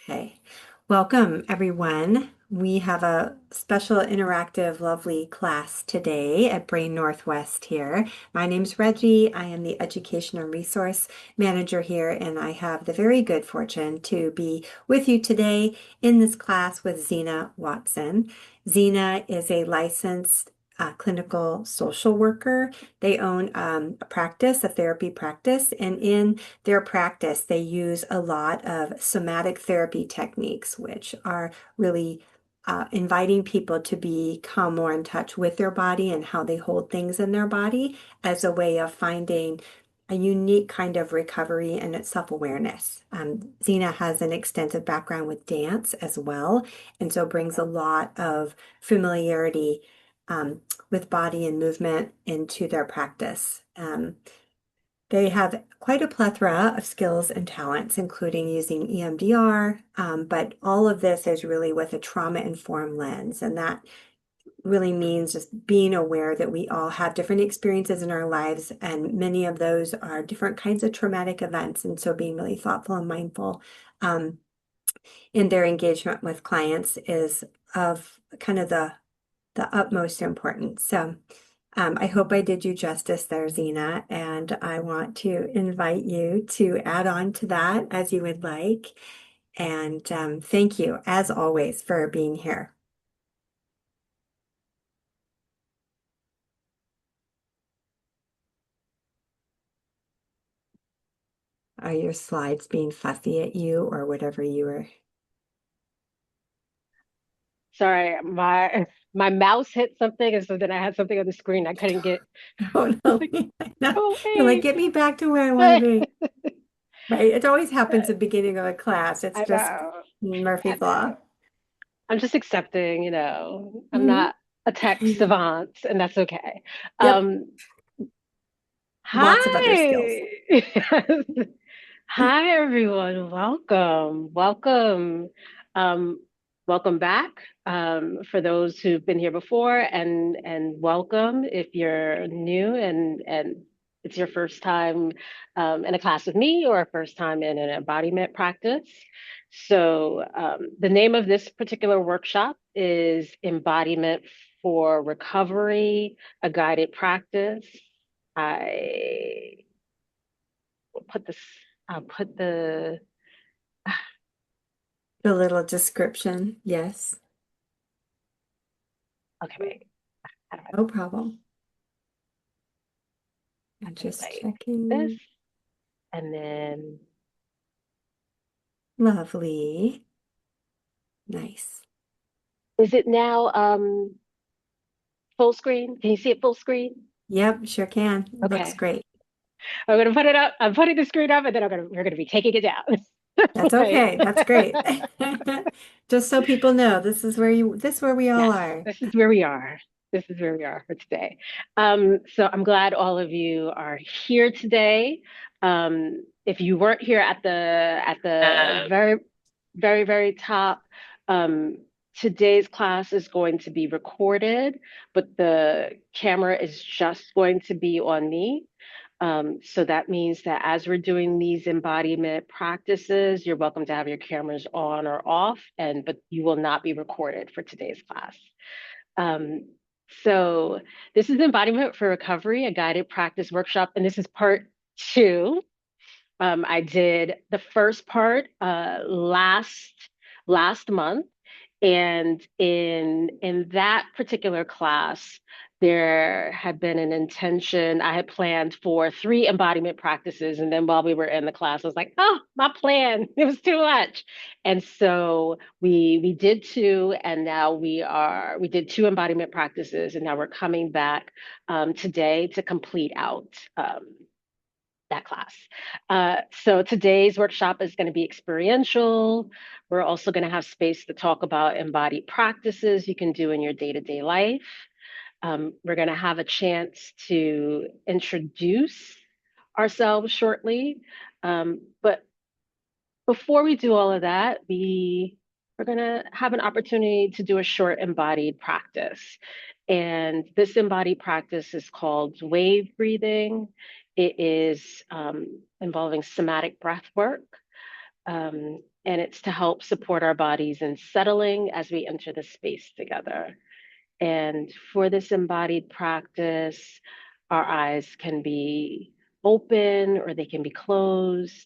Okay. Welcome, everyone. We have a special interactive, lovely class today at Brain Northwest here. My name's Reggie. I am the Educational Resource Manager here, and I have the very good fortune to be with you today in this class with Zena Watson. Zena is a licensed clinical social worker. They own a practice, a therapy practice, and in their practice, they use a lot of somatic therapy techniques, which are really inviting people to become more in touch with their body and how they hold things in their body as a way of finding a unique kind of recovery and self-awareness. Zena has an extensive background with dance as well, and so brings a lot of familiarity with body and movement into their practice. They have quite a plethora of skills and talents, including using EMDR, but all of this is really with a trauma-informed lens, and that really means just being aware that we all have different experiences in our lives, and many of those are different kinds of traumatic events, and so being really thoughtful and mindful in their engagement with clients is of kind of the utmost importance. So I hope I did you justice there, Zena, and I want to invite you to add on to that as you would like. And thank you, as always, for being here. Are your slides being fussy at you or whatever you were? Sorry, my mouse hit something, and so then I had something on the screen I couldn't get. Oh I was no, like, I know. "Go You're like, away!" get me back to where I want to be. Right. It always happens at the beginning of a class. It's I just know, I Murphy's Law. know. I'm just accepting, I'm Mhm. not a tech savant, and that's okay. Yep. Um, Lots of other skills. Hi, hi everyone. Um, welcome back. For those who've been here before, and welcome if you're new and it's your first time in a class with me or first time in an embodiment practice. So the name of this particular workshop is Embodiment for Recovery, a guided practice. I will put this, I'll put the, The little description. Yes. okay, wait, how do I No problem. I'm put it just like this? checking. And then, Lovely. Nice. is it now full screen? Can you see it full screen? Yep, sure can. Looks Okay. great. I'm gonna put it up. I'm putting the screen up and then we're gonna be taking it down. That's Right. okay. That's great. Just so people know, this is where we all Yes, are. this is where we are. This is where we are for today. So I'm glad all of you are here today. If you weren't here at the very top, um, today's class is going to be recorded, but the camera is just going to be on me. So that means that as we're doing these embodiment practices, you're welcome to have your cameras on or off, but you will not be recorded for today's class. Um, so this is Embodiment for Recovery, a guided practice workshop, and this is part two. I did the first part last month, and in that particular class, there had been an intention. I had planned for three embodiment practices, and then while we were in the class, I was like, "Oh, my plan! It was too much." And so we did two, and now we did two embodiment practices, and now we're coming back today to complete out. That class. So today's workshop is going to be experiential. We're also going to have space to talk about embodied practices you can do in your day-to-day life. We're going to have a chance to introduce ourselves shortly. But before we do all of that, we're going to have an opportunity to do a short embodied practice. And this embodied practice is called wave breathing. It is involving somatic breath work. and it's to help support our bodies in settling as we enter the space together. And for this embodied practice, our eyes can be open or they can be closed.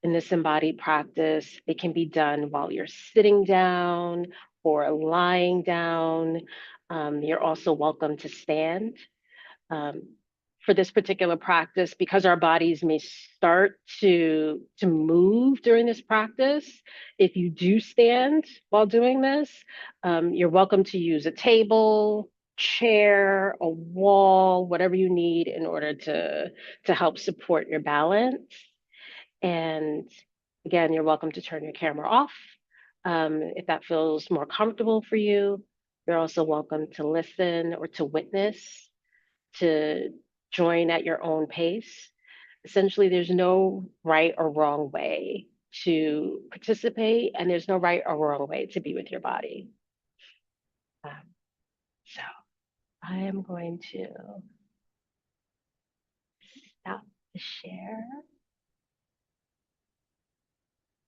In this embodied practice, it can be done while you're sitting down or lying down. You're also welcome to stand. Um, for this particular practice, because our bodies may start to move during this practice, if you do stand while doing this, you're welcome to use a table, chair, a wall, whatever you need in order to help support your balance. And again, you're welcome to turn your camera off if that feels more comfortable for you. You're also welcome to listen or to witness, to join at your own pace. Essentially, there's no right or wrong way to participate, and there's no right or wrong way to be with your body. Um, so I am going to stop the share.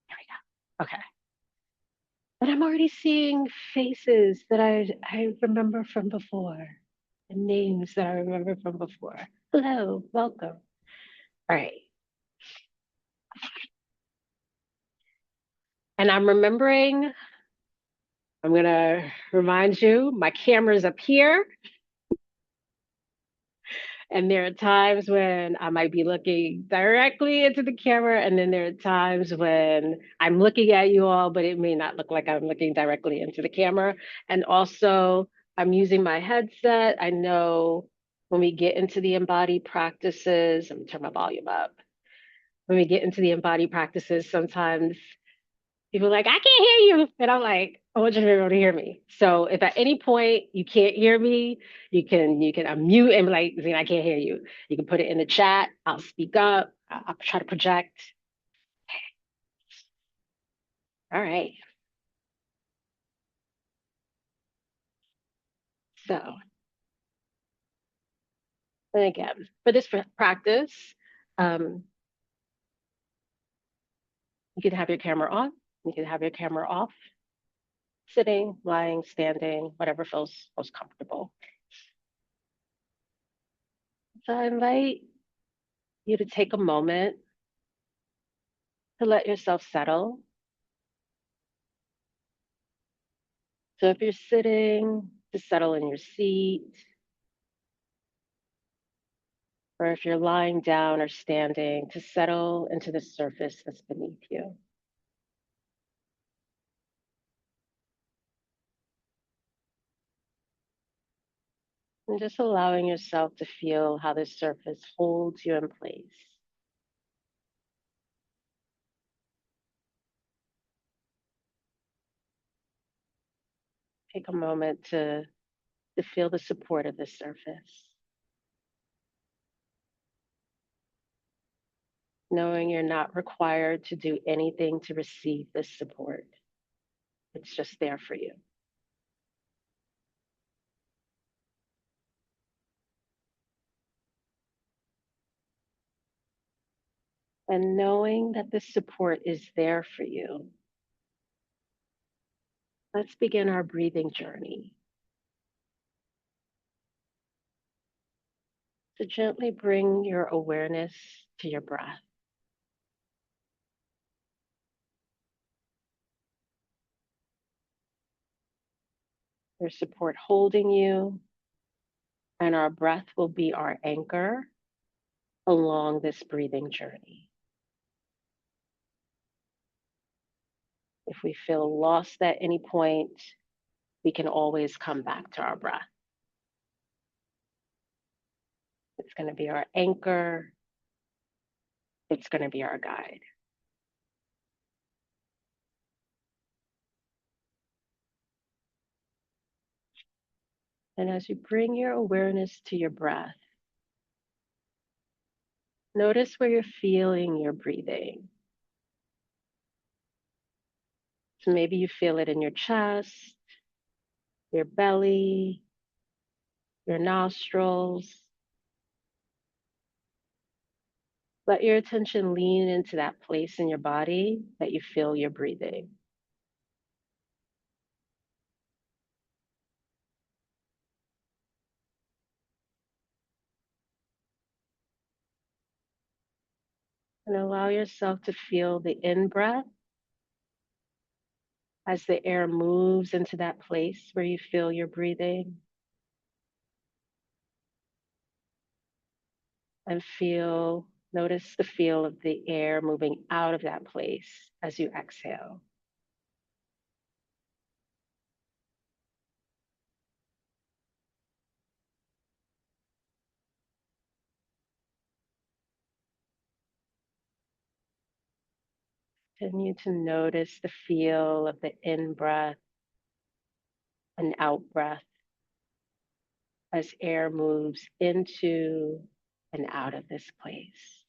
There we go. Okay. But I'm already seeing faces that I remember from before, and names that I remember from before. Hello, welcome. All right. And I'm remembering, I'm going to remind you, my camera's up here. And there are times when I might be looking directly into the camera, and then there are times when I'm looking at you all, but it may not look like I'm looking directly into the camera. And also, I'm using my headset. I know when we get into the embodied practices, I'm gonna turn my volume up. When we get into the embodied practices, sometimes people are like, I can't hear you. And I'm like, I want you to be able to hear me. So if at any point you can't hear me, you can unmute and be like, Zena, I can't hear you. You can put it in the chat. I'll speak up. I'll try to project. All right. So, and again, for this practice, um, you can have your camera on. You can have your camera off, sitting, lying, standing, whatever feels most comfortable. So I invite you to take a moment to let yourself settle. So if you're sitting, to settle in your seat, or if you're lying down or standing, to settle into the surface that's beneath you. And just allowing yourself to feel how this surface holds you in place. Take a moment to feel the support of this surface, knowing you're not required to do anything to receive this support. It's just there for you. And knowing that this support is there for you, let's begin our breathing journey. So gently bring your awareness to your breath. Your support holding you, and our breath will be our anchor along this breathing journey. If we feel lost at any point, we can always come back to our breath. It's going to be our anchor, it's going to be our guide. And as you bring your awareness to your breath, notice where you're feeling your breathing. So maybe you feel it in your chest, your belly, your nostrils. Let your attention lean into that place in your body that you feel you're breathing. And allow yourself to feel the in breath as the air moves into that place where you feel you're breathing. And notice the feel of the air moving out of that place as you exhale. Continue to notice the feel of the in breath and out breath as air moves into and out of this place.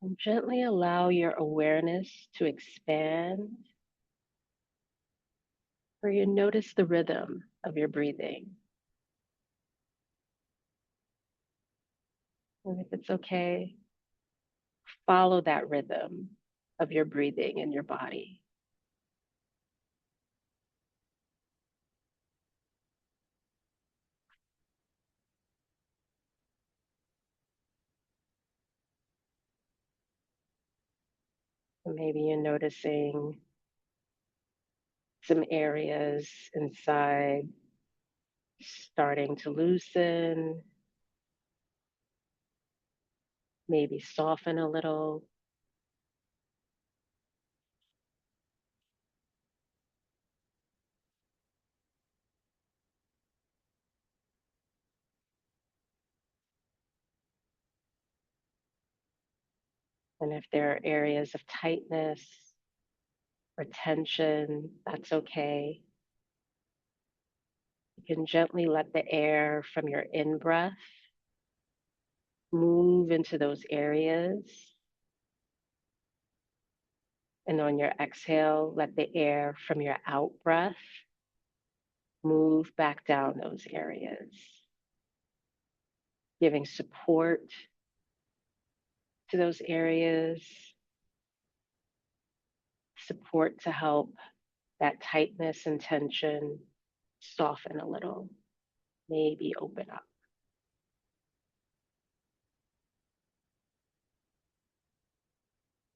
And gently allow your awareness to expand, where you notice the rhythm of your breathing. And if it's okay, follow that rhythm of your breathing in your body. And maybe you're noticing some areas inside starting to loosen, maybe soften a little. And if there are areas of tightness or tension, that's okay. You can gently let the air from your in breath move into those areas. And on your exhale, let the air from your out breath move back down those areas, giving support to those areas, support to help that tightness and tension soften a little, maybe open up.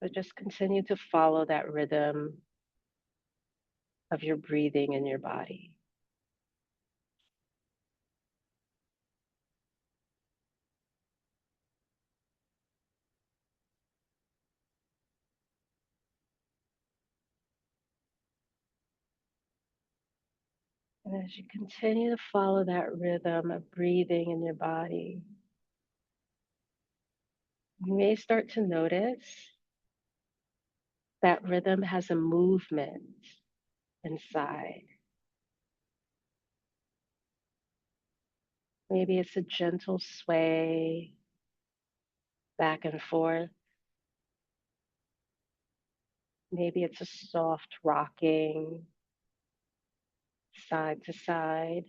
But just continue to follow that rhythm of your breathing in your body. And as you continue to follow that rhythm of breathing in your body, you may start to notice that rhythm has a movement inside. Maybe it's a gentle sway back and forth. Maybe it's a soft rocking side to side.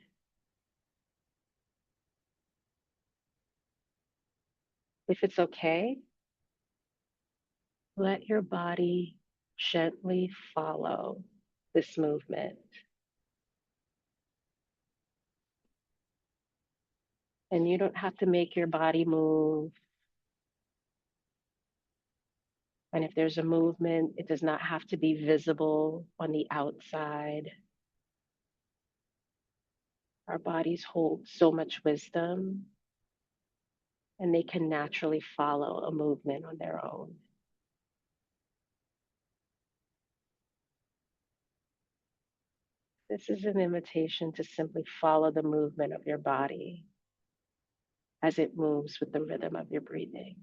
If it's okay, let your body gently follow this movement. And you don't have to make your body move. And if there's a movement, it does not have to be visible on the outside. Our bodies hold so much wisdom, and they can naturally follow a movement on their own. This is an invitation to simply follow the movement of your body as it moves with the rhythm of your breathing.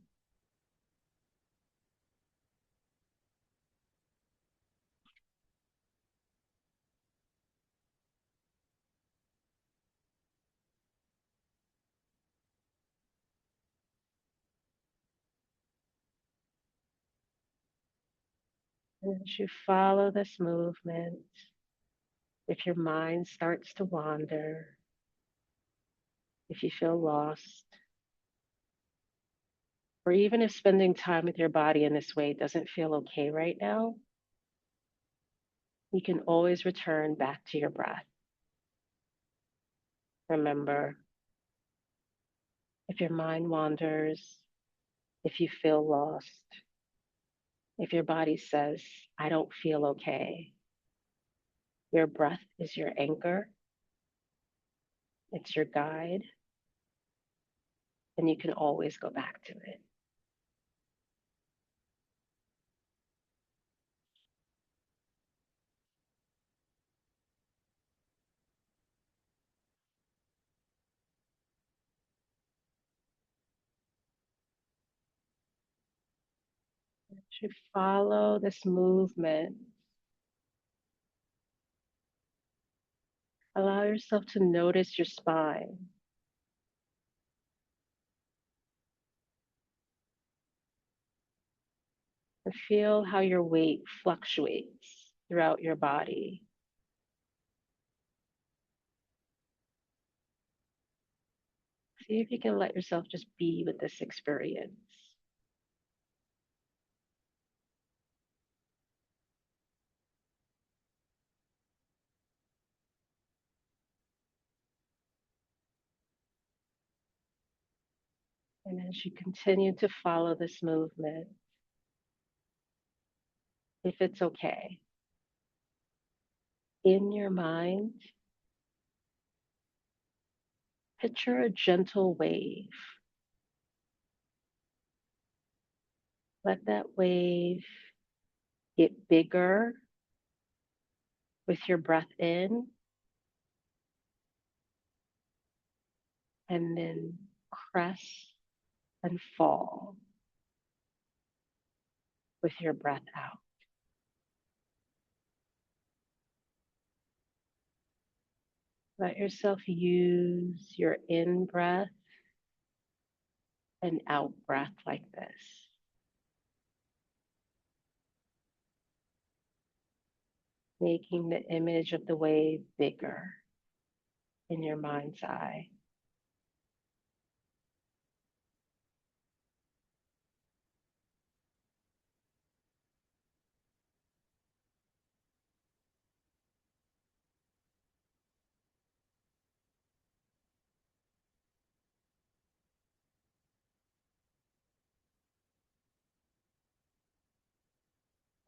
And as you follow this movement, if your mind starts to wander, if you feel lost, or even if spending time with your body in this way doesn't feel okay right now, you can always return back to your breath. Remember, if your mind wanders, if you feel lost, if your body says, I don't feel okay, your breath is your anchor, it's your guide, and you can always go back to it. As you follow this movement, allow yourself to notice your spine and feel how your weight fluctuates throughout your body. See if you can let yourself just be with this experience. And as you continue to follow this movement, if it's okay, in your mind, picture a gentle wave. Let that wave get bigger with your breath in and then crest and fall with your breath out. Let yourself use your in breath and out breath like this, making the image of the wave bigger in your mind's eye.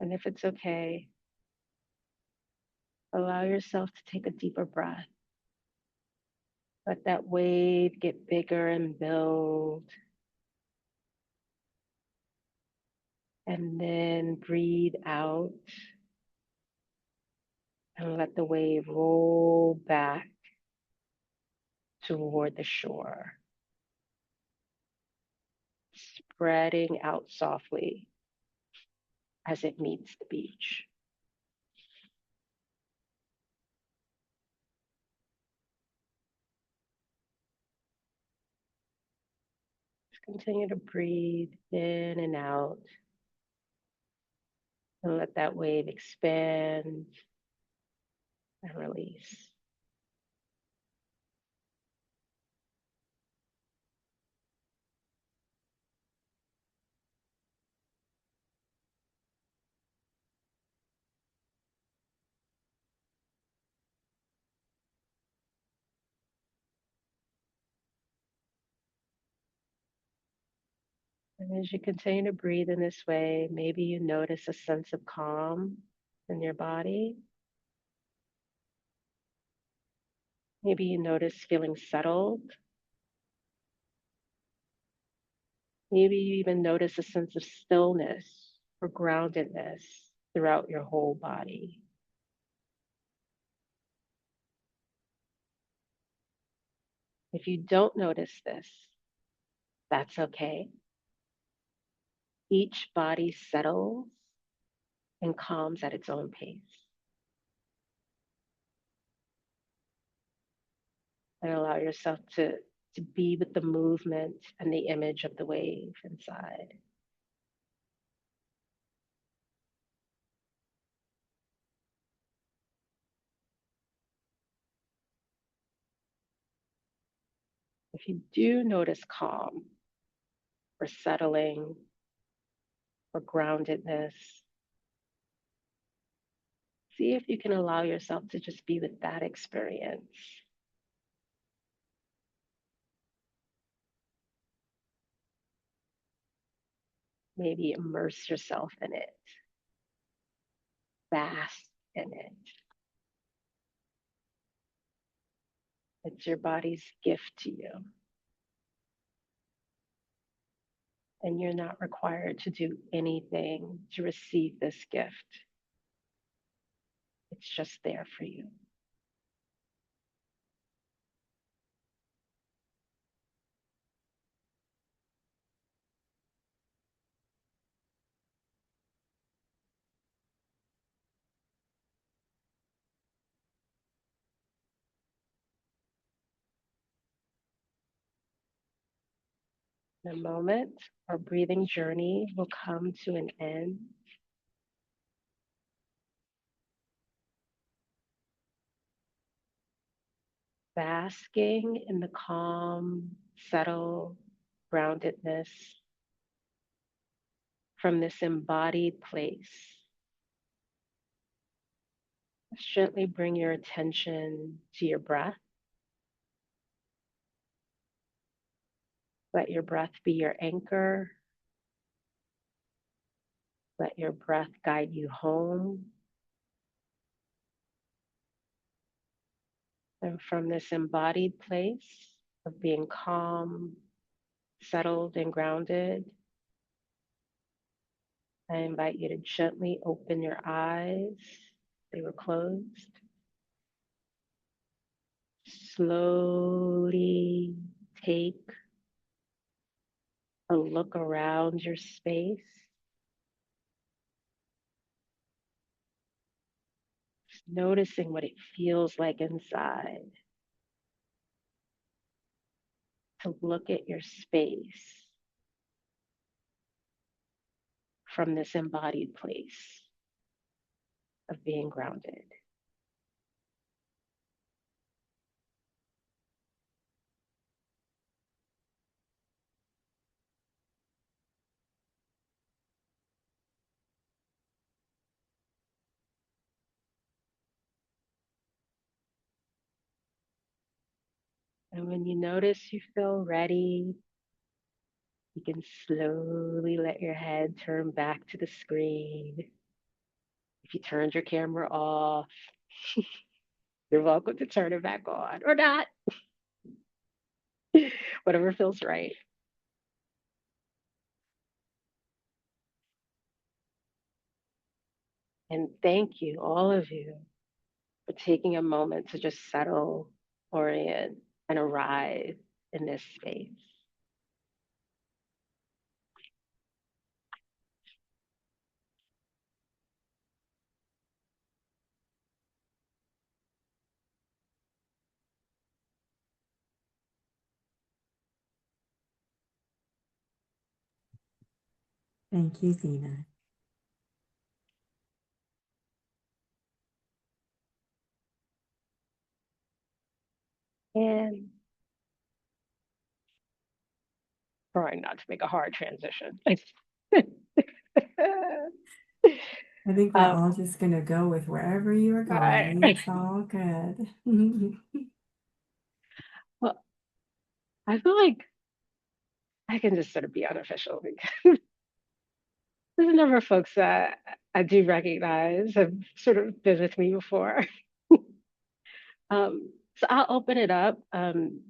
And if it's okay, allow yourself to take a deeper breath. Let that wave get bigger and build. And then breathe out and let the wave roll back toward the shore, spreading out softly as it meets the beach. Just continue to breathe in and out and let that wave expand and release. And as you continue to breathe in this way, maybe you notice a sense of calm in your body. Maybe you notice feeling settled. Maybe you even notice a sense of stillness or groundedness throughout your whole body. If you don't notice this, that's okay. Each body settles and calms at its own pace. And allow yourself to be with the movement and the image of the wave inside. If you do notice calm or settling or groundedness, see if you can allow yourself to just be with that experience. Maybe immerse yourself in it, bask in it. It's your body's gift to you, and you're not required to do anything to receive this gift. It's just there for you. In a moment, our breathing journey will come to an end. Basking in the calm, settled groundedness from this embodied place. Just gently bring your attention to your breath. Let your breath be your anchor. Let your breath guide you home. And from this embodied place of being calm, settled, and grounded, I invite you to gently open your eyes. They were closed. Slowly take a look around your space, noticing what it feels like inside. To look at your space from this embodied place of being grounded. And when you notice you feel ready, you can slowly let your head turn back to the screen. If you turned your camera off, you're welcome to turn it back on or not, whatever feels right. And thank you, all of you, for taking a moment to just settle, orient, and arrive in this space. Thank you, Zena. And trying not to make a hard transition. I think we're um, all just going to go with wherever you are I, going. It's all good. well, I feel like I can just sort of be unofficial because there's a number of folks that I do recognize have sort of been with me before. So I'll open it up.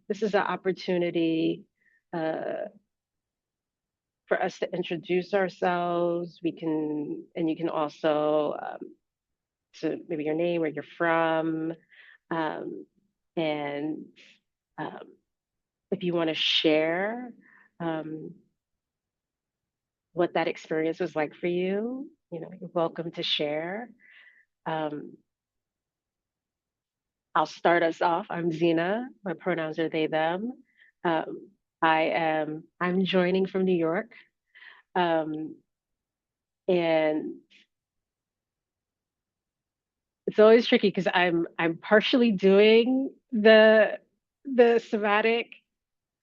This is an opportunity uh, for us to introduce ourselves. We can, and you can also, so maybe your name, where you're from, um, and um, if you want to share um, what that experience was like for you, you're welcome to share. Um, I'll start us off. I'm Zena. My pronouns are they, them. Um, I'm joining from New York. Um, and it's always tricky because I'm partially doing the somatic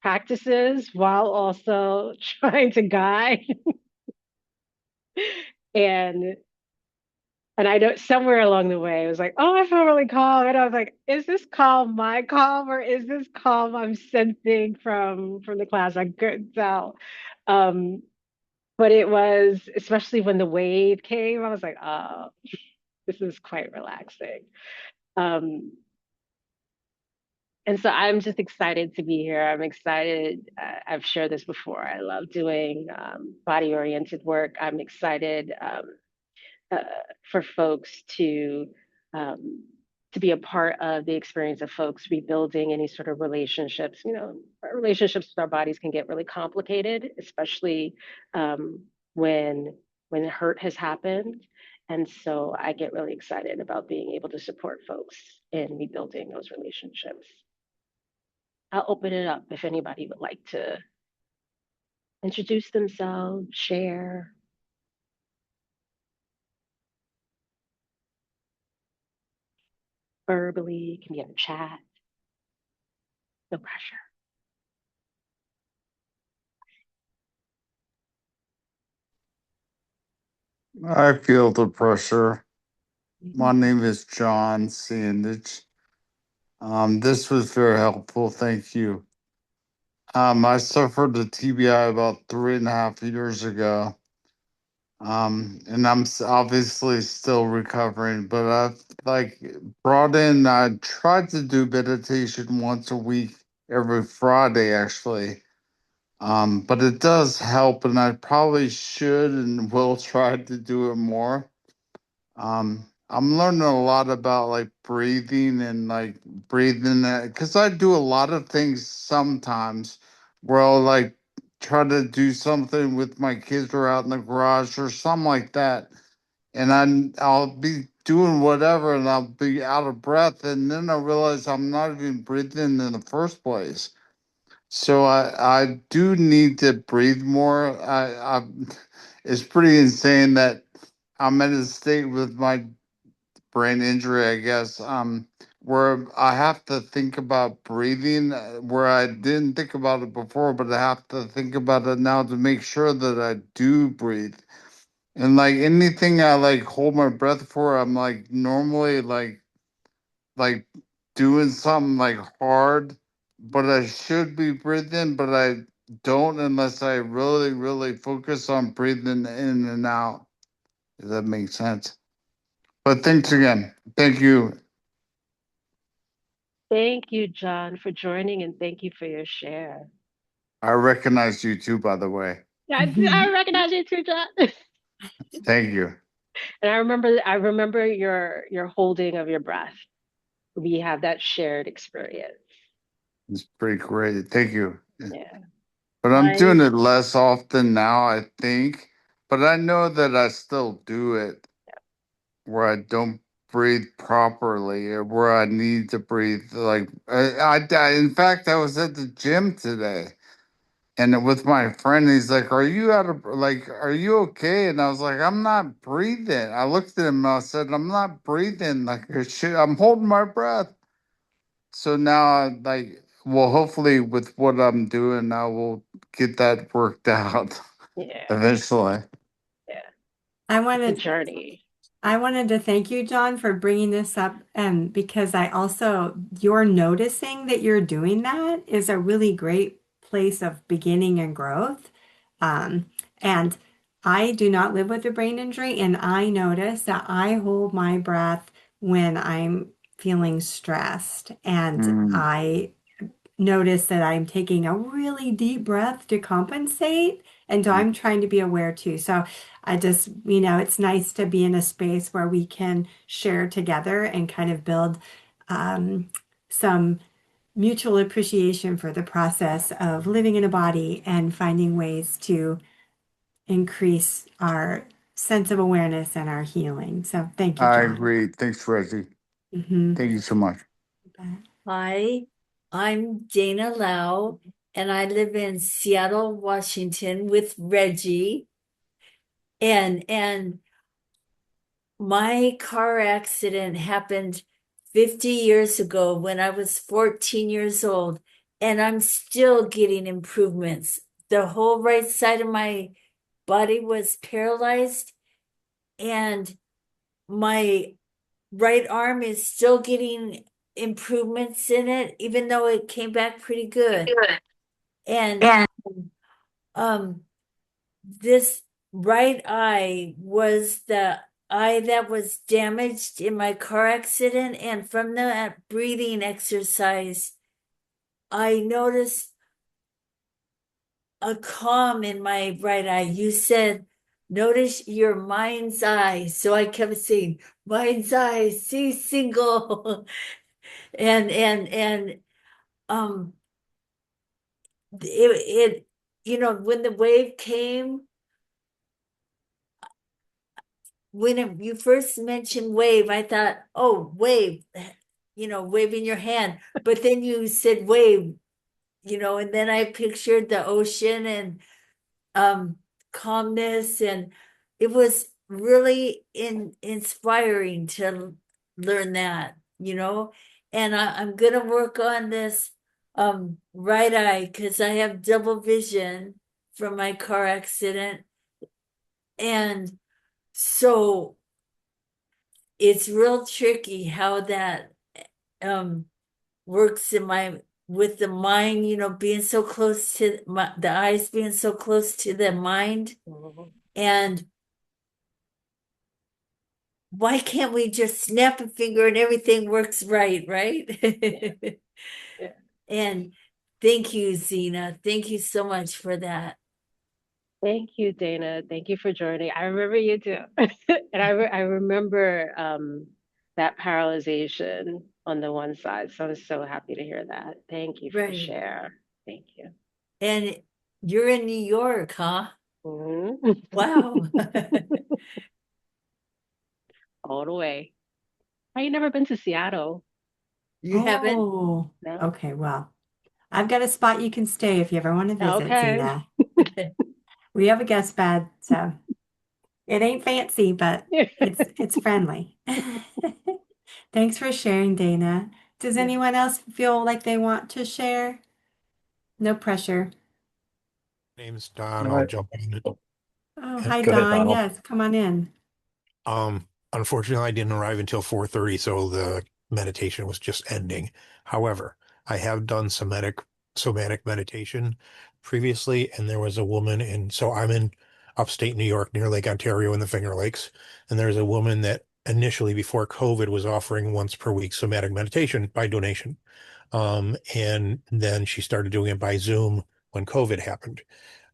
practices while also trying to guide. And I know somewhere along the way, it was like, oh, I feel really calm. And I was like, is this calm my calm or is this calm I'm sensing from the class? I couldn't tell. Um, but it was, especially when the wave came, I was like, oh, this is quite relaxing. Um, and so I'm just excited to be here. I'm excited. I've shared this before. I love doing body oriented work. I'm excited uh, for folks um, to be a part of the experience of folks rebuilding any sort of relationships. You know, our relationships with our bodies can get really complicated, especially um, when hurt has happened. And so I get really excited about being able to support folks in rebuilding those relationships. I'll open it up if anybody would like to introduce themselves, share verbally, can be in a chat, no pressure. I feel the pressure. My name is John Sandage. This was very helpful. Thank you. I suffered a TBI about 3.5 years ago. And obviously still recovering, but I've like brought in, I tried to do meditation once a week, every Friday actually. But it does help, and I probably should and will try to do it more. I'm learning a lot about like breathing and like breathing because I do a lot of things sometimes where I'll like try to do something with my kids or out in the garage or something like that. And I'll be doing whatever and I'll be out of breath. And then I realize I'm not even breathing in the first place. So I do need to breathe more. It's pretty insane that I'm in a state with my brain injury, I guess, where I have to think about breathing, where I didn't think about it before, but I have to think about it now to make sure that I do breathe. And like anything I like hold my breath for, I'm like normally like doing something like hard, but I should be breathing, but I don't unless I really, really focus on breathing in and out. If that makes sense. But thanks again. Thank you. Thank you, John, for joining and thank you for your share. I recognize you too, by the way. Yeah, I recognize you too, John. Thank you. And I remember your holding of your breath. We have that shared experience. It's pretty great. Thank you. Yeah. But I'm My doing it less often now, I think. But I know that I still do it where I don't breathe properly or where I need to breathe. Like, in fact, I was at the gym today and with my friend, he's like, "Are you are you okay?" And I was like, "I'm not breathing." I looked at him and I said, "I'm not breathing like I should. I'm holding my breath." So now, well, hopefully, with what I'm doing, I will get that worked out yeah, eventually. yeah. I It's a wanted journey. I wanted to thank you, John, for bringing this up, because I also, you're noticing that you're doing that is a really great place of beginning and growth. Um, and I do not live with a brain injury, and I notice that I hold my breath when I'm feeling stressed, and Mm, I notice that I'm taking a really deep breath to compensate. And so I'm trying to be aware too. So I just, it's nice to be in a space where we can share together and kind of build some mutual appreciation for the process of living in a body and finding ways to increase our sense of awareness and our healing. So thank you, I John. agree. Thanks, Reggie. Mhm. Thank you so much. Hi, I'm Dana Lau, and I live in Seattle, Washington with Reggie. And my car accident happened 50 years ago when I was 14 years old. and I'm still getting improvements. The whole right side of my body was paralyzed, and my right arm is still getting improvements in it, even though it came back pretty good. And Yeah. um, this right eye was the eye that was damaged in my car accident, and from that breathing exercise, I noticed a calm in my right eye. You said, notice your mind's eye. So I kept saying, mind's eye, see single. And um it when the wave came, you first mentioned wave, I thought, oh, wave, waving your hand. But then you said wave, and then I pictured the ocean and um calmness, and it was really inspiring to learn that, and I'm gonna work on this right eye because I have double vision from my car accident, and so it's real tricky how that um works in my with the mind, being so close to the eyes being so close to the mind. Mhm. And why can't we just snap a finger and everything works right, right? Yeah. And thank you, Zena. Thank you so much for that. Thank you, Dana. Thank you for joining. I remember you too. And I remember that paralyzation on the one side. So I'm so happy to hear that. Thank you for the Right. share. Thank you. And you're in New York, huh? Mhm. Wow. All the way. I ain't never been to Seattle. You haven't? Oh, No. okay. Well, I've got a spot you can stay if you ever want to visit, Okay. Zena. We have a guest bed, so it ain't fancy, but it's friendly. Thanks for sharing, Dana. Does Yeah. anyone else feel like they want to share? No pressure. Name's Don. All I'll right. jump in. Oh, Yeah, hi, go ahead, Don. Donald. Yes, come on in. Unfortunately, I didn't arrive until 4:30, so the meditation was just ending. However, I have done somatic meditation previously, and there was a woman so I'm in upstate New York near Lake Ontario in the Finger Lakes, and there's a woman that initially before COVID was offering once per week somatic meditation by donation. And then she started doing it by Zoom when COVID happened.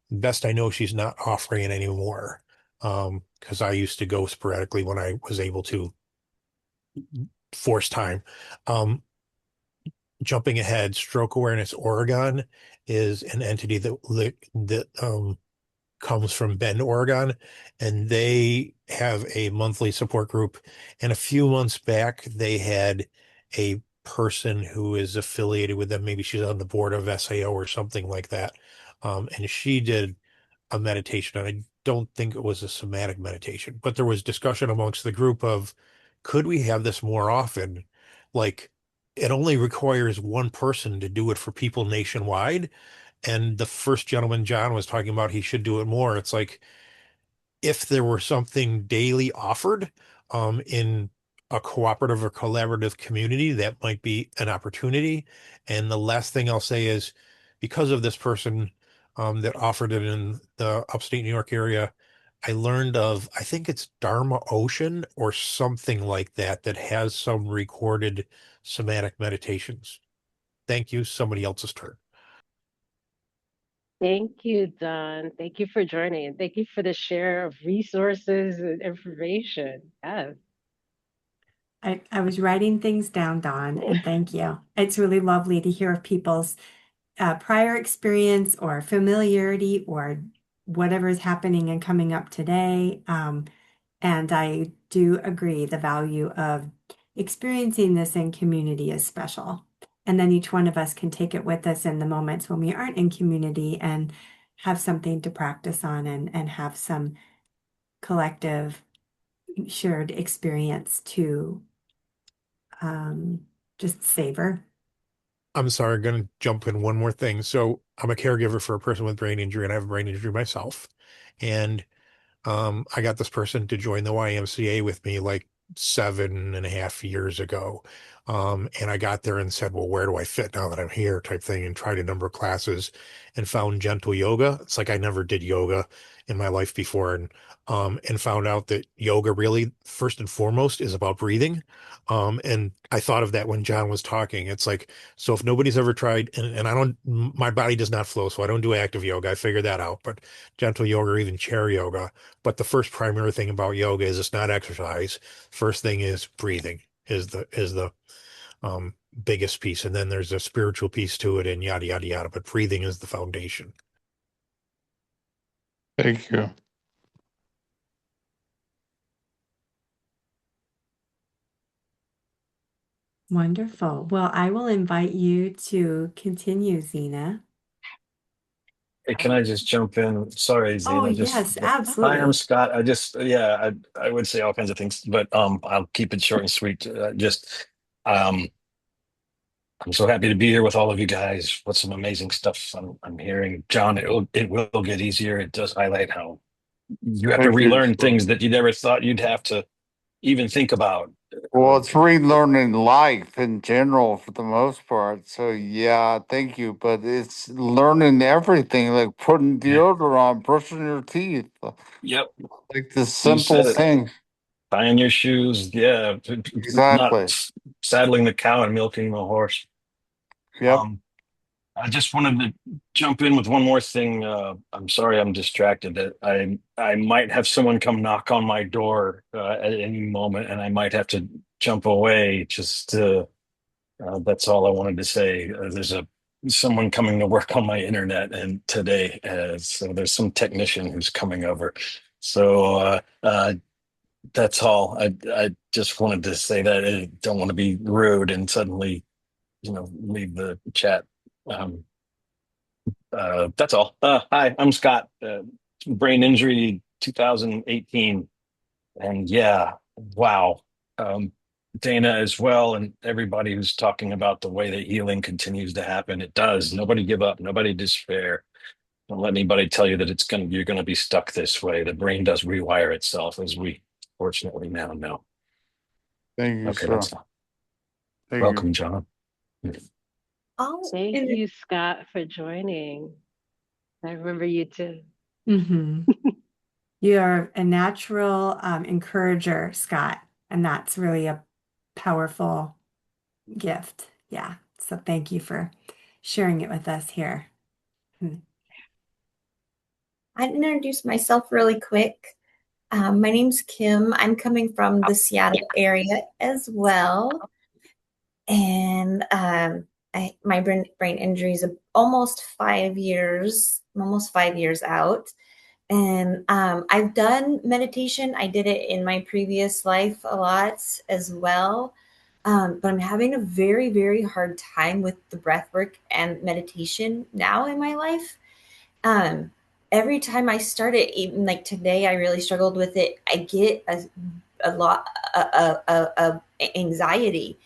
Best I know, she's not offering it anymore. Because I used to go sporadically when I was able to force time. Um, Jumping ahead, Stroke Awareness Oregon is an entity that comes from Bend, Oregon, and they have a monthly support group. And a few months back, they had a person who is affiliated with them. Maybe she's on the board of SAO or something like that. And she did a meditation, and I don't think it was a somatic meditation, but there was discussion amongst the group of could we have this more often? Like it only requires one person to do it for people nationwide. And the first gentleman, John, was talking about he should do it more. It's like if there were something daily offered in a cooperative or collaborative community, that might be an opportunity. And the last thing I'll say is because of this person that offered it in the upstate New York area, I learned of, I think it's Dharma Ocean or something like that, that has some recorded somatic meditations. Thank you. Somebody else's turn. Thank you, Don. Thank you for joining, and thank you for the share of resources and information. Yes. I was writing things down, Don, and thank you. It's really lovely to hear of people's prior experience or familiarity or whatever is happening and coming up today. And I do agree the value of experiencing this in community is special. And then each one of us can take it with us in the moments when we aren't in community and have something to practice on and have some collective shared experience to um, just savor. I'm sorry, I'm going to jump in one more thing. So I'm a caregiver for a person with brain injury, and I have a brain injury myself. And I got this person to join the YMCA with me like 7.5 years ago. And I got there and said, well, where do I fit now that I'm here type thing, and tried a number of classes and found gentle yoga. It's like I never did yoga in my life before, and found out that yoga really first and foremost is about breathing. And I thought of that when John was talking. It's like, so if nobody's ever tried, and I don't, my body does not flow, so I don't do active yoga. I figured that out, but gentle yoga or even chair yoga. But the first primary thing about yoga is it's not exercise. First thing is breathing is the biggest piece, and then there's a spiritual piece to it, and yada yada yada. But breathing is the foundation. Thank you. Wonderful. Well, I will invite you to continue, Zena. Hey, can I just jump in? Sorry, Oh, Zena. yes, Hi, I'm absolutely. Scott. I just, yeah, I would say all kinds of things, but I'll keep it short and sweet. Um, I'm so happy to be here with all of you guys. What some amazing stuff I'm hearing, John. It will get easier. It does highlight how you have to Thank you. relearn things that you never thought you'd have to even think about. Well, Uh, it's relearning life in general for the most part. So yeah, thank you. But it's learning everything, like putting yeah. deodorant on, brushing your teeth, Yep. like the You simple said it. thing. Tying your shoes. Yeah. Not Exactly. saddling the cow and milking the horse. Yep. Um, I just wanted to jump in with one more thing. I'm sorry I'm distracted. That I might have someone come knock on my door at any moment, and I might have to jump away. That's all I wanted to say. There's a someone coming to work on my internet and today, so there's some technician who's coming over. So that's all. I just wanted to say that I don't want to be rude and suddenly leave the chat. Um, that's all. Hi, I'm Scott. Brain injury 2018. And yeah, wow. Um, Dana as well, and everybody who's talking about the way that healing continues to happen. It does. Nobody give up. Nobody despair. Don't let anybody tell you that you're gonna be stuck this way. The brain does rewire itself, as we fortunately now know. Thank you, Okay, sir. that's all. Thank you. Welcome, John. Oh, Thank and you, Scott, for joining. I remember you too. Hmm. You're a natural encourager, Scott, and that's really a powerful gift. Yeah. So thank you for sharing it with us here. Hmm. I'd introduce myself really quick. My name's Kim. I'm coming from the Seattle area as well. And my brain injury is almost 5 years, I'm almost 5 years out. And I've done meditation. I did it in my previous life a lot as well. But I'm having a very, very hard time with the breath work and meditation now in my life. Um, every time I start it, even like today, I really struggled with it. I get a lot of anxiety.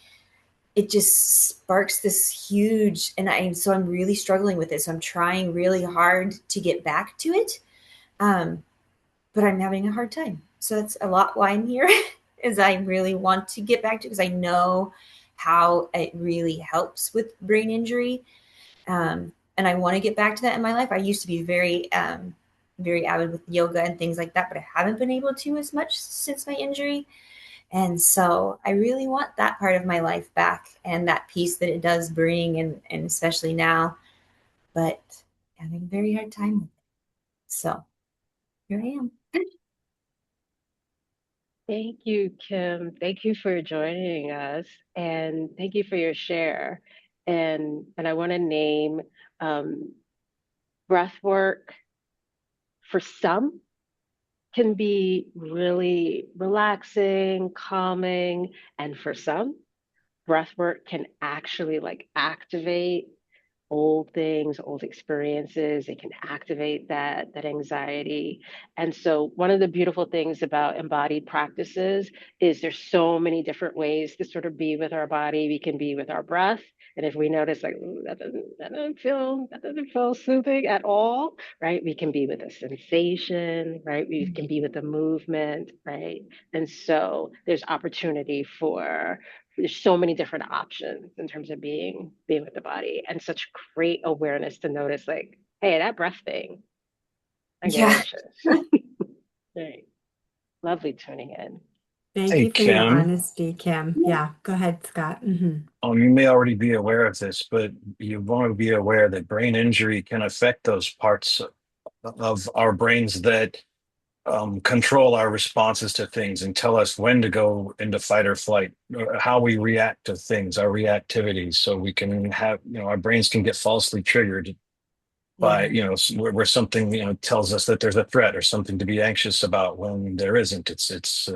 It just sparks this huge, and I'm really struggling with it. So I'm trying really hard to get back to it. Um, but I'm having a hard time. So that's a lot why I'm here is I really want to get back to it because I know how it really helps with brain injury. And I want to get back to that in my life. I used to be very avid with yoga and things like that, but I haven't been able to as much since my injury. And so I really want that part of my life back and that peace that it does bring, and especially now, but having a very hard time with it. So here I am. Thank you, Kim. Thank you for joining us, and thank you for your share. And I want to name um, breath work for some can be really relaxing, calming, and for some, breath work can actually like activate old things, old experiences. It can activate that anxiety. And so one of the beautiful things about embodied practices is there's so many different ways to sort of be with our body. We can be with our breath. And if we notice like, "Ooh, that doesn't feel soothing at all," right? We can be with a sensation, right? We can be with the movement, right? And so there's opportunity for there's so many different options in terms of being with the body, and such great awareness to notice like, hey, that breath thing, I'm getting Yeah. anxious. Right. Lovely tuning in. Thank Hey, you for your Kim. honesty, Kim. Yeah, go ahead, Scott. You may already be aware of this, but you want to be aware that brain injury can affect those parts of our brains that control our responses to things and tell us when to go into fight or flight, or how we react to things, our reactivities. So we can have, our brains can get falsely triggered by, Yeah. where something, tells us that there's a threat or something to be anxious about when there isn't. It's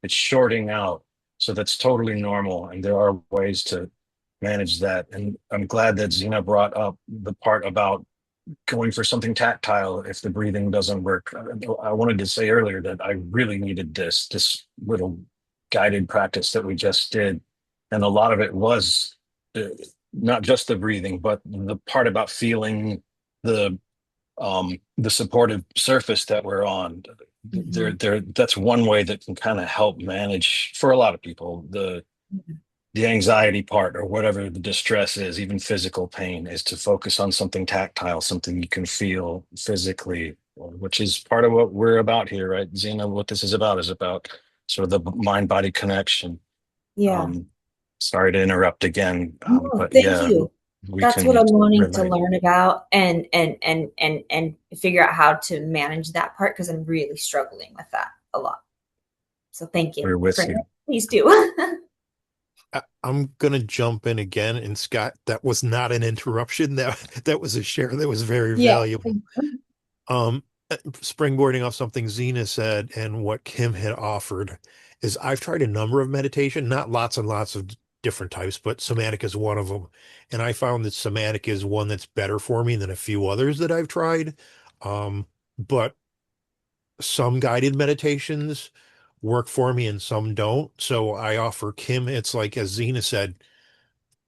shorting out. So that's totally normal. And there are ways to manage that. And I'm glad that Zena brought up the part about going for something tactile if the breathing doesn't work. I wanted to say earlier that I really needed this little guided practice that we just did, and a lot of it was uh, not just the breathing, but the part about feeling the supportive surface that we're on. Hmm. That's one way that can kind of help manage for a lot of people the anxiety part or whatever the distress is, even physical pain, is to focus on something tactile, something you can feel physically, which is part of what we're about here, right? Zena, what this is about sort of the mind body connection. Yeah. Um, Sorry to interrupt again, No, but thank yeah, you. we That's what can I'm wanting to relate. learn about and figure out how to manage that part because I'm really struggling with that a lot. So thank you We're with for you. please do. I'm gonna jump in again, and Scott, that was not an interruption. That was a share that was very Yeah. valuable. Um, Springboarding off something Zena said and what Kim had offered is I've tried a number of meditation, not lots and lots of different types, but somatic is one of them. And I found that somatic is one that's better for me than a few others that I've tried. But some guided meditations work for me and some don't. So I offer Kim, it's like, as Zena said,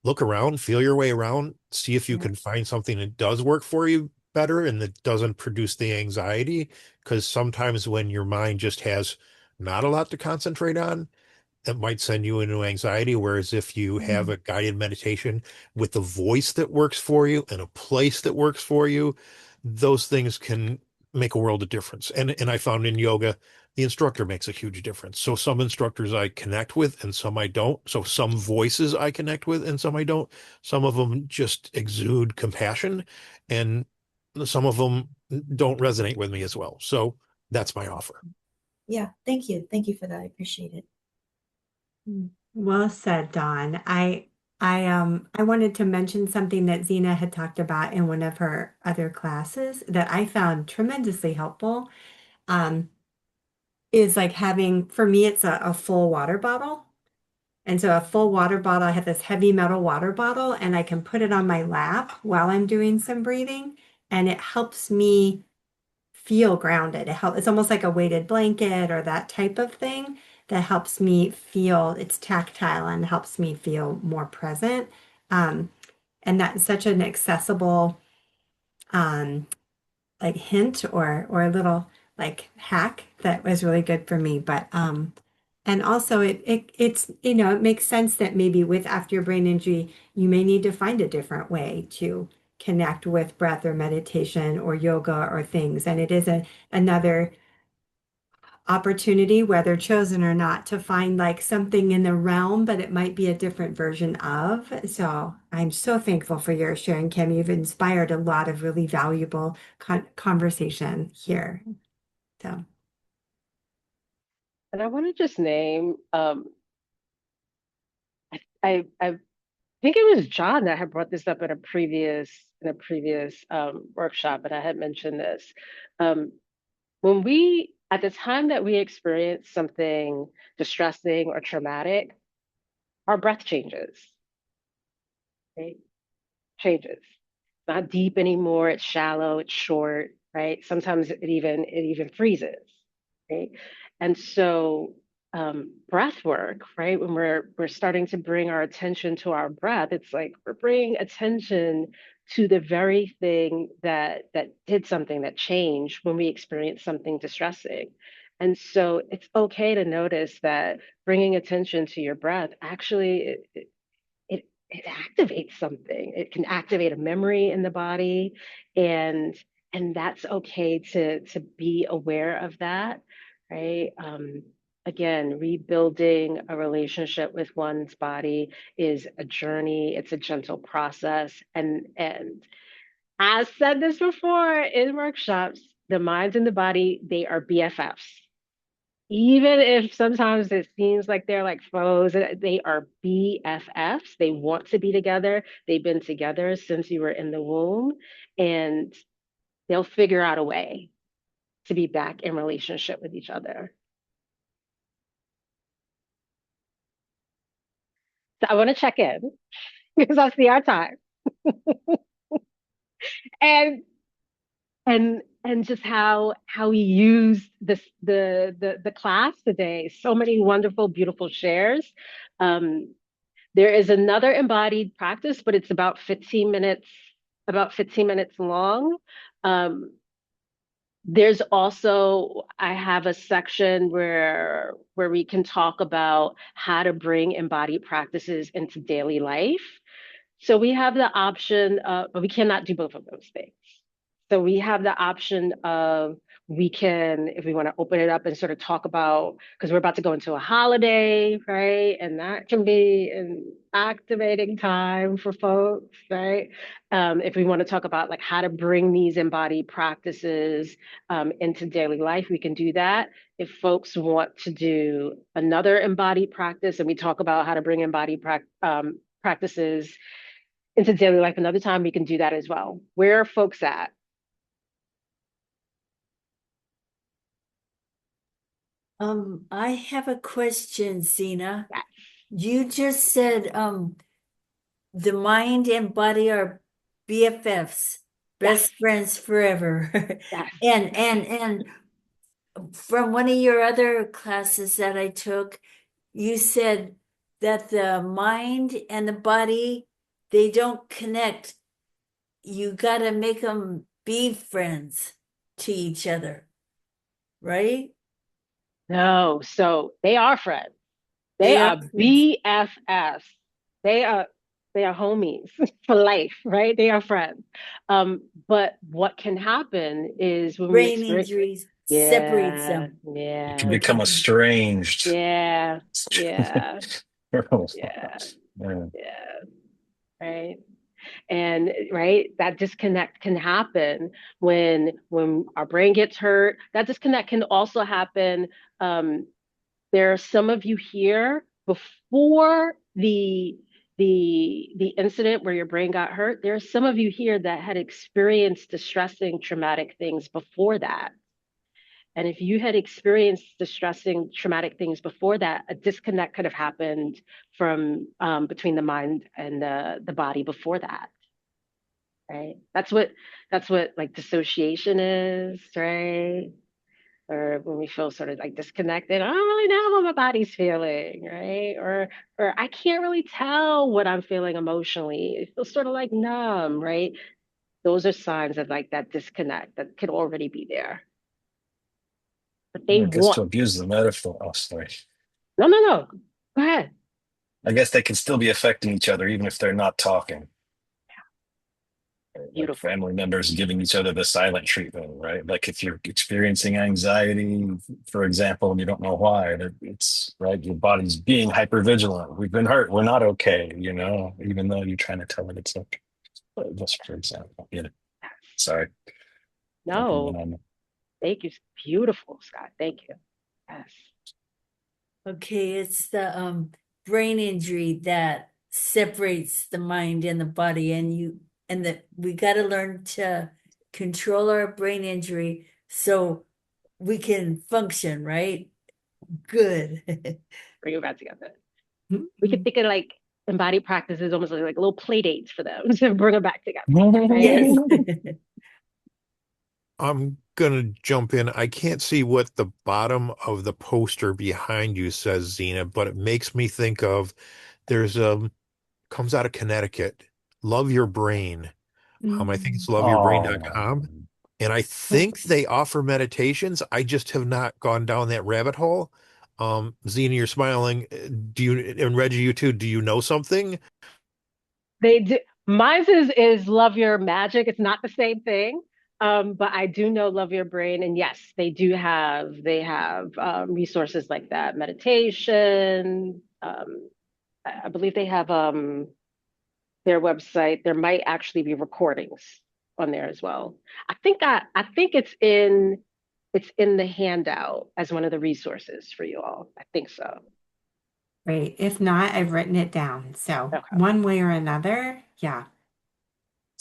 look around, feel your way around, see if you Yeah. can find something that does work for you better and that doesn't produce the anxiety. Because sometimes when your mind just has not a lot to concentrate on, that might send you into anxiety. Whereas if you have Mhm. a guided meditation with a voice that works for you and a place that works for you, those things can make a world of difference. And I found in yoga, the instructor makes a huge difference. So some instructors I connect with and some I don't. So some voices I connect with and some I don't. Some of them just exude compassion and some of them don't resonate with me as well. So that's my offer. Yeah. Thank you. Thank you for that. I appreciate it. Well said, Dawn. I wanted to mention something that Zena had talked about in one of her other classes that I found tremendously helpful. Um, is like having, for me, it's a full water bottle. And so a full water bottle, I have this heavy metal water bottle and I can put it on my lap while I'm doing some breathing, and it helps me feel grounded. It's almost like a weighted blanket or that type of thing that helps me feel it's tactile and helps me feel more present. Um, and that's such an accessible um, like hint or a little like hack that was really good for me. But and also it's it makes sense that maybe with after your brain injury, you may need to find a different way to connect with breath or meditation or yoga or things. And it is another opportunity, whether chosen or not, to find like something in the realm, but it might be a different version of. So I'm so thankful for your sharing, Kim. You've inspired a lot of really valuable conversation here. So, And I want to just name, I think it was John that had brought this up in a previous workshop, and I had mentioned this. Um, when we at the time that we experience something distressing or traumatic, our breath changes, right? Changes. not deep anymore. It's shallow, it's short, right? Sometimes it even freezes, right? And so breath work, right? When we're starting to bring our attention to our breath, it's like we're bringing attention to the very thing that did something, that changed when we experience something distressing. And so it's okay to notice that bringing attention to your breath actually it activates something. It can activate a memory in the body, and that's okay to be aware of that, right? Again, rebuilding a relationship with one's body is a journey. It's a gentle process, and I've said this before in workshops. The mind and the body, they are BFFs. Even if sometimes it seems like they're like foes, they are BFFs. They want to be together. They've been together since you were in the womb, and they'll figure out a way to be back in relationship with each other. So I want to check in because I see our time and and just how we used the class today. So many wonderful, beautiful shares. Um, There is another embodied practice, but it's about 15 minutes long. Um, there's also, I have a section where we can talk about how to bring embodied practices into daily life. So we have the option of, but we cannot do both of those things. So we have the option of we can, if we want to open it up and sort of talk about, because we're about to go into a holiday, right? And that can be an activating time for folks, right? If we want to talk about like how to bring these embodied practices into daily life, we can do that. If folks want to do another embodied practice and we talk about how to bring embodied practices into daily life another time, we can do that as well. Where are folks at? I have a question, Zena. Yes, You just said the mind and body are BFFs, yes, best friends forever. yes. And from one of your other classes that I took, you said that the mind and the body, they don't connect. You got to make them be friends to each other, right? No, so they are friends. They They are are friends. BFFs. They are they are homies for life, right? They are friends. But what can happen is when we Brain experience, injuries separates yeah, them. You can yeah, become Okay. estranged. yeah, yeah, Yeah. yeah, yeah, right. And right, that disconnect can happen when our brain gets hurt. That disconnect can also happen. um, there are some of you here before the incident where your brain got hurt. There are some of you here that had experienced distressing traumatic things before that. And if you had experienced distressing traumatic things before that, a disconnect could have happened from between the mind and the body before that, right? That's what like dissociation is, right? Or when we feel sort of like disconnected, I don't really know what my body's feeling, right? Or I can't really tell what I'm feeling emotionally. It feels sort of like numb, right? Those are signs of like that disconnect that could already be there. But they I guess want to abuse the metaphor. Oh, sorry. no, no, no. Go ahead. I guess they can still be affecting each other even if they're not talking. Like Beautiful. family members giving each other the silent treatment, right? Like if you're experiencing anxiety, for example, and you don't know why, it's right. Your body's being hypervigilant. We've been hurt. We're not okay. Even though you're trying to tell it it's okay. Just for example, sorry, jumping in No, on. thank you. Beautiful, Scott. Thank you. Yes. Okay, it's the brain injury that separates the mind and the body, and that we got to learn to control our brain injury so we can function, right? Good. Bring it back together. We could think of like embodied practice is almost like little play dates for them to bring them back together, right? Yes. I'm gonna jump in. I can't see what the bottom of the poster behind you says, Zena, but it makes me think of there's comes out of Connecticut, Love Your Brain. I think it's Mm. Oh, loveyourbrain.com. And I think they offer meditations. I just have not gone down that rabbit hole. Zena, you're smiling. Do you, and Reggie, you too, do you know something? They do. Mine is Love Your Magic. It's not the same thing. But I do know Love Your Brain, and yes, they have resources like that, meditation. I believe they have their website. There might actually be recordings on there as well. I think it's in the handout as one of the resources for you all. I think so. Great. If not, I've written it down. So Okay. one way or another, yeah,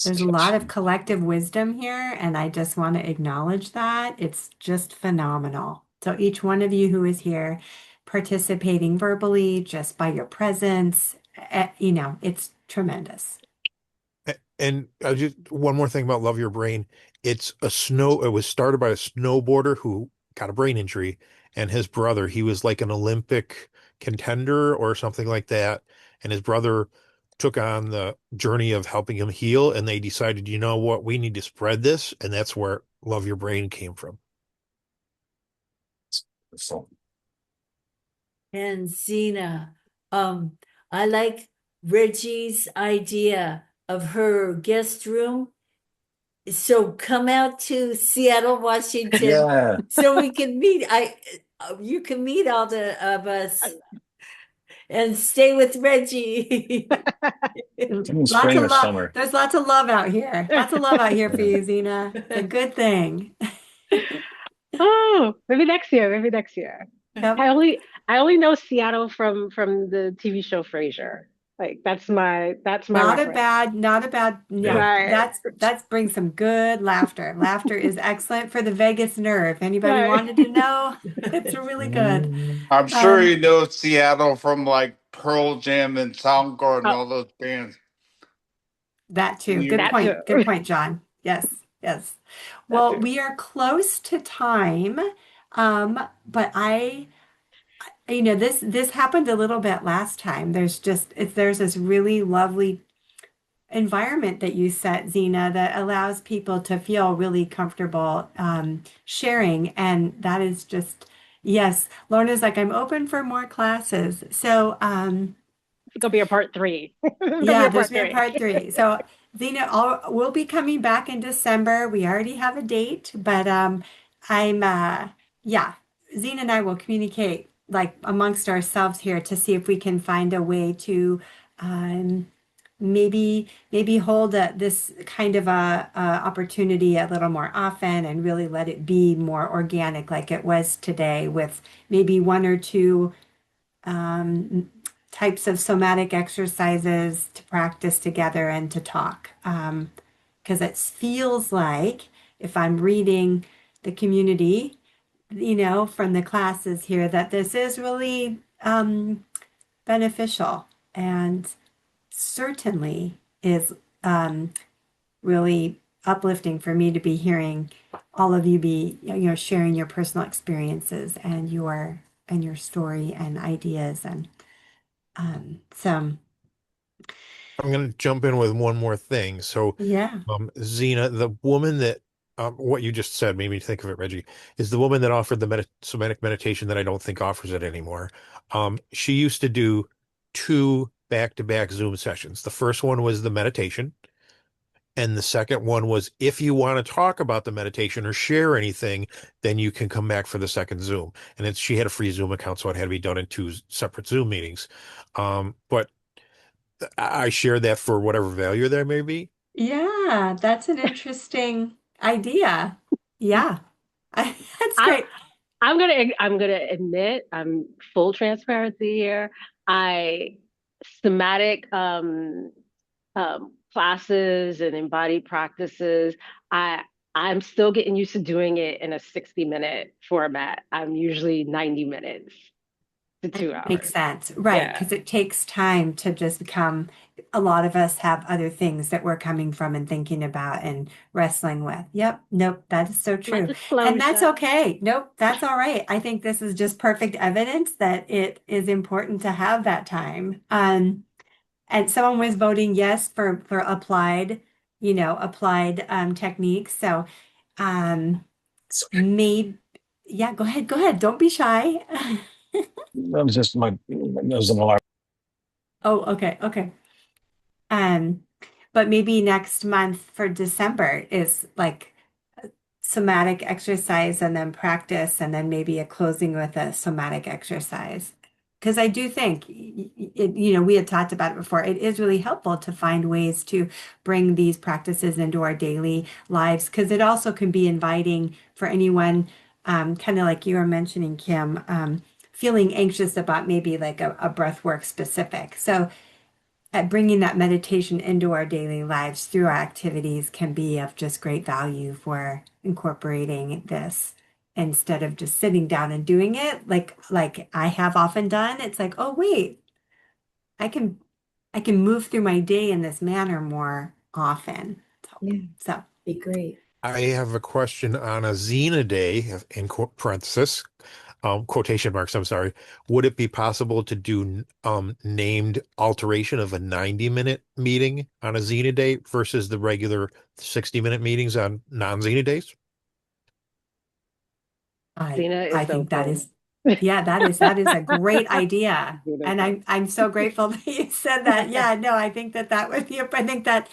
there's a lot of collective wisdom here, and I just want to acknowledge that. It's just phenomenal. So each one of you who is here participating verbally, just by your presence, it's tremendous. And just one more thing about Love Your Brain. It was started by a snowboarder who got a brain injury, and his brother, he was like an Olympic contender or something like that. And his brother took on the journey of helping him heal, and they decided, you know what, we need to spread this, and that's where Love Your Brain came from. so And Zena, I like Reggie's idea of her guest room. So come out to Seattle, Washington, yeah. so we can meet. You can meet all the of us and stay with Reggie. In Lots spring of or love. summer. There's lots of love out here. Lots of love out here for Yeah. you, Zena. It's a good thing. Oh, maybe next year. Maybe next year. Yep. I only know Seattle from the TV show Frasier. Like that's my reference. Yeah, Right. that's brings some good laughter. Laughter is excellent for the vagus nerve. Anybody Right. wanted to know? It's really good. I'm sure Um, you know Seattle from like Pearl Jam and Soundgarden, Oh, all those bands. that too. Good You, that too. point. Good point, John. Yes, yes. That Well, too. we are close to time. But this happened a little bit last time. There's this really lovely environment that you set, Zena, that allows people to feel really comfortable sharing. And that is just, yes, Lorna's like, I'm open for more classes. So, It's gonna be a part three. It's gonna be yeah, a there's part been three. part three. So, Zena, we'll be coming back in December. We already have a date, but I'm, yeah, Zena and I will communicate like amongst ourselves here to see if we can find a way to um, maybe hold this kind of a opportunity a little more often and really let it be more organic like it was today with maybe one or two um, types of somatic exercises to practice together and to talk. Because it feels like if I'm reading the community, from the classes here, that this is really beneficial and certainly is really uplifting for me to be hearing all of you be sharing your personal experiences and your story and ideas and so I'm going to jump in with one more thing. So, yeah. Zena, the woman that, what you just said made me think of it, Reggie, is the woman that offered the somatic meditation that I don't think offers it anymore. She used to do two back-to-back Zoom sessions. The first one was the meditation, and the second one was if you want to talk about the meditation or share anything, then you can come back for the second Zoom. And she had a free Zoom account, so it had to be done in two separate Zoom meetings. But I share that for whatever value there may be. Yeah, that's an interesting idea. Yeah. That's I great. I'm gonna admit, I'm full transparency here. I somatic classes and embodied practices. I'm still getting used to doing it in a 60-minute format. I'm usually 90 minutes. to two Makes hours. sense. Right. Yeah. Because it takes time to just become, a lot of us have other things that we're coming from and thinking about and wrestling with. Yep. Nope. That is so My true. And that's disclosure. okay. Nope. That's all right. I think this is just perfect evidence that it is important to have that time. And someone was voting yes for applied, applied techniques. So um maybe, yeah, go ahead. Go ahead. Don't be shy. That was just that was an alarm. Oh, okay, okay. Um, but maybe next month for December is like somatic exercise and then practice and then maybe a closing with a somatic exercise. Because I do think we had talked about it before. It is really helpful to find ways to bring these practices into our daily lives because it also can be inviting for anyone, kind of like you were mentioning, Kim, feeling anxious about maybe like a breath work specific. So at bringing that meditation into our daily lives through our activities can be of just great value for incorporating this instead of just sitting down and doing it like I have often done. It's like, oh wait, I can I can move through my day in this manner more often. Yeah, So be great. I have a question on a Xena day, in parenthesis, quotation marks, I'm sorry. Would it be possible to do named alteration of a 90-minute meeting on a Xena day versus the regular 60-minute meetings on non-Xena days? I Zena I is think that open. is, yeah, that is a great idea. Zena's And open. I'm so grateful that you said that. Yeah, no, I think that would be, I think that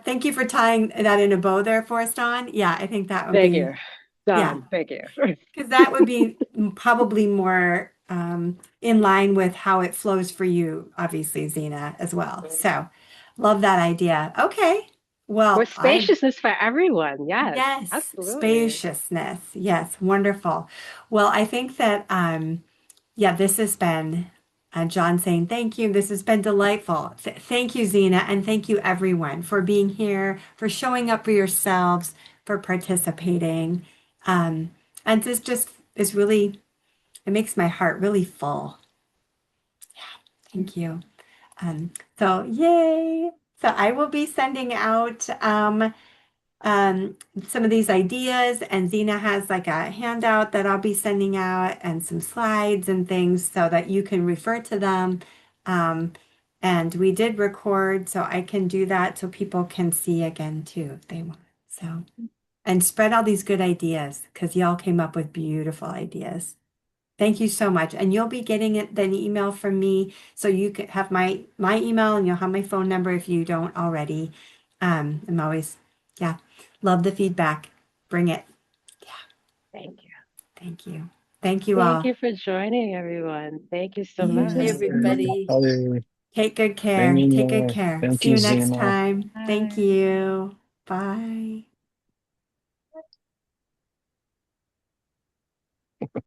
thank you for tying that in a bow there for us, Dawn. Yeah, I think that would Thank you. be, yeah, Done. Thank you. because that would be probably more in line with how it flows for you, obviously, Zena, as well. So love that idea. Okay. For Well, spaciousness for everyone. Yes, yes, absolutely. spaciousness. Yes, wonderful. Well, I think that yeah, this has been John saying thank you. This has been delightful. Thank you, Zena, and thank you everyone for being here, for showing up for yourselves, for participating. Um, and this just is really, it makes my heart really full. Thank you. So yay. So I will be sending out um, some of these ideas, and Zena has like a handout that I'll be sending out and some slides and things so that you can refer to them. Um, and we did record, so I can do that so people can see again too if they want. So, and spread all these good ideas because y'all came up with beautiful ideas. Thank you so much. And you'll be getting an email from me. So you can have my email and you'll have my phone number if you don't already. I'm always, yeah, love the feedback. Bring it. Yeah, Thank you. thank you. Thank you Thank all. you for joining, everyone. Thank you so You Bye, much. as well. everybody. Take good care. Bye. Take good care. Thank See you, you next Zena. time. Thank Bye. you. Bye.